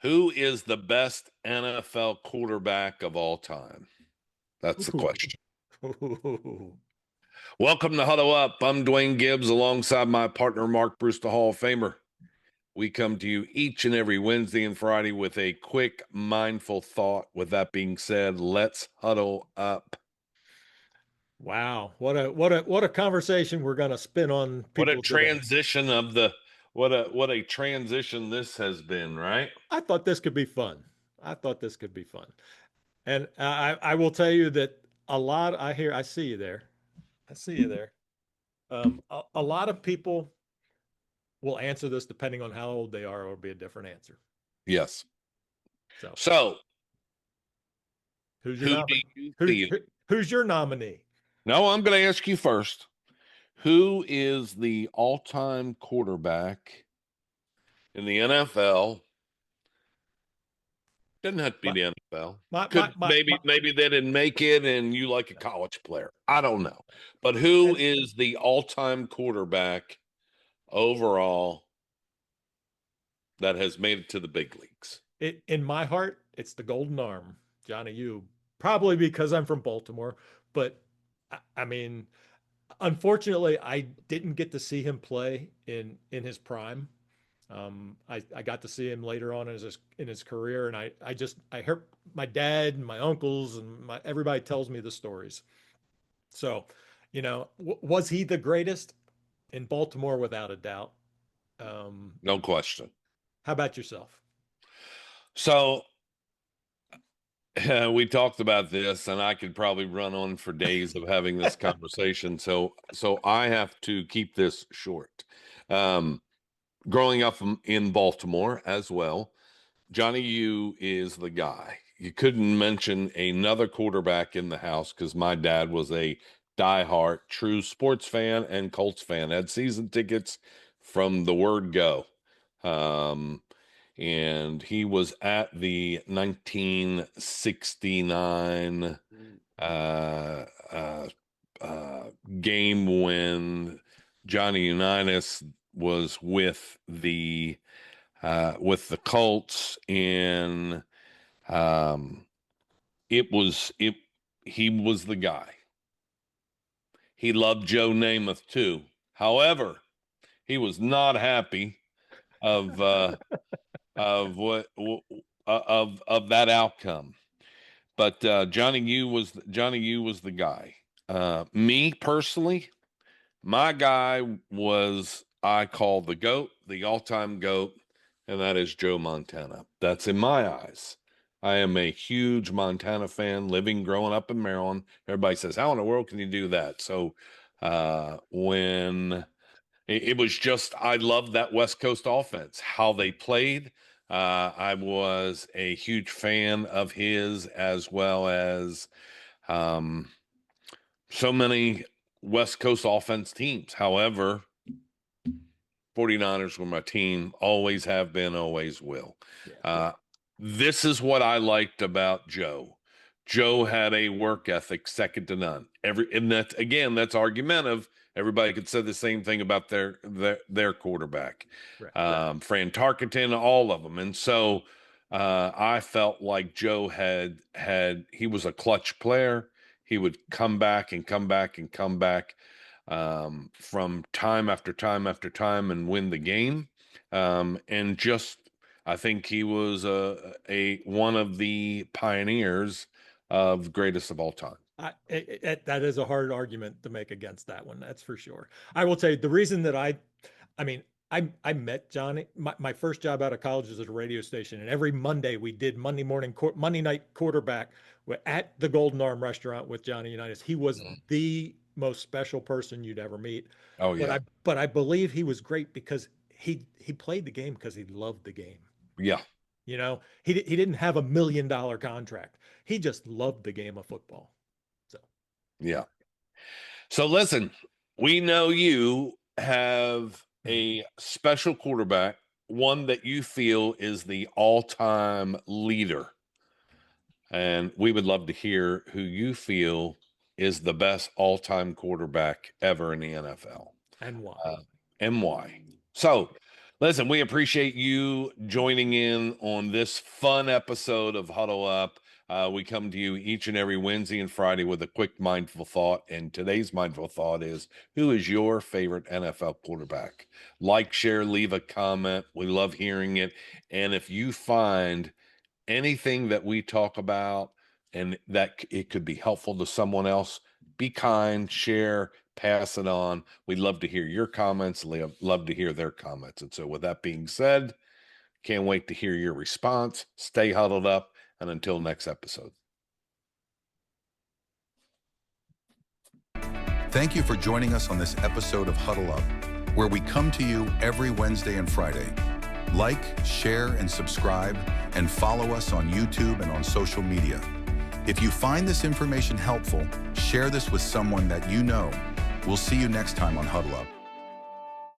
Who is the best NFL quarterback of all time? That's the question. Ooh. Welcome to Huddle Up. I'm Duane Gibbs alongside my partner, Mark Bruce, the Hall of Famer. We come to you each and every Wednesday and Friday with a quick, mindful thought. With that being said, let's huddle up. Wow, what a conversation we're gonna spin on What a people today. transition of the what a transition this has been, right? I thought this could be fun. I thought this could be fun. And I will tell you that I see you there. I see you there. A lot of people will answer this depending on how old they are, or be a different answer. Yes. So So, who's your who do nominee? you Who, feel? who who's your nominee? No, I'm going to ask you first. Who is the all-time quarterback in the NFL? Doesn't have to be My the NFL. my my Could my, my maybe they didn't make it and you like a college player. I don't know. But who and is the all-time quarterback overall that has made it to the big leagues? in my heart, it's the golden arm, Johnny U. Probably because I'm from Baltimore, but I mean, unfortunately, I didn't get to see him play in his prime. I got to see him later on in his career, and I heard my dad and my uncles and everybody tells me the stories. So, was he the greatest in Baltimore without a doubt? No question. How about yourself? So we talked about this, and I could probably run on for days of having this conversation. So I have to keep this short. Um, Growing up in Baltimore as well, Johnny U is the guy. You couldn't mention another quarterback in the house because my dad was a diehard true sports fan and Colts fan. Had season tickets from the word go. Um, and he was at the 1969 uh, uh, uh, game when Johnny Unitas was with the Colts, and um, it was it. He was the guy. He loved Joe Namath too. However, he was not happy of what of that outcome. But Johnny U was the guy. Me personally, my guy was I call the GOAT, the all-time GOAT, and that is Joe Montana. That's in my eyes. I am a huge Montana fan, growing up in Maryland. Everybody says, "How in the world can you do that?" So when it was just, I loved that West Coast offense, how they played. I was a huge fan of his, as well as um, so many West Coast offense teams. However, 49ers were my team, always have been, always will. Yeah. Uh, this is what I liked about Joe. Joe had a work ethic second to none. And that again, that's argumentative. Everybody could say the same thing about their quarterback, Right. Fran Tarkenton, all of them. And so I felt like Joe he was a clutch player. He would come back and come back and come back from time after time after time and win the game. And just, I think he was a one of the pioneers of greatest of all time. That is a hard argument to make against that one. That's for sure. I will tell you the reason that I mean, I met Johnny. My first job out of college was at a radio station, and every Monday we did Monday night quarterback at the Golden Arm Restaurant with Johnny Unitas. He was Mm. the most special person you'd ever meet. Oh But yeah, I believe he was great because he played the game because he loved the game. yeah, He didn't have $1 million contract. He just loved the game of football. So yeah. So listen, we know you have a special quarterback, one that you feel is the all-time leader. And we would love to hear who you feel is the best all-time quarterback ever in the NFL. and why? Uh, and why. So Listen, we appreciate you joining in on this fun episode of Huddle Up. We come to you each and every Wednesday and Friday with a quick mindful thought. And today's mindful thought is, who is your favorite NFL quarterback? Like, share, leave a comment. We love hearing it. And if you find anything that we talk about and that it could be helpful to someone else, be kind, share, pass it on. We'd love to hear your comments, love to hear their comments. And so with that being said, can't wait to hear your response. Stay huddled up, and until next episode. Thank you for joining us on this episode of Huddle Up, where we come to you every Wednesday and Friday. Like, share, and subscribe, and follow us on YouTube and on social media. If you find this information helpful, share this with someone that you know. We'll see you next time on Huddle Up.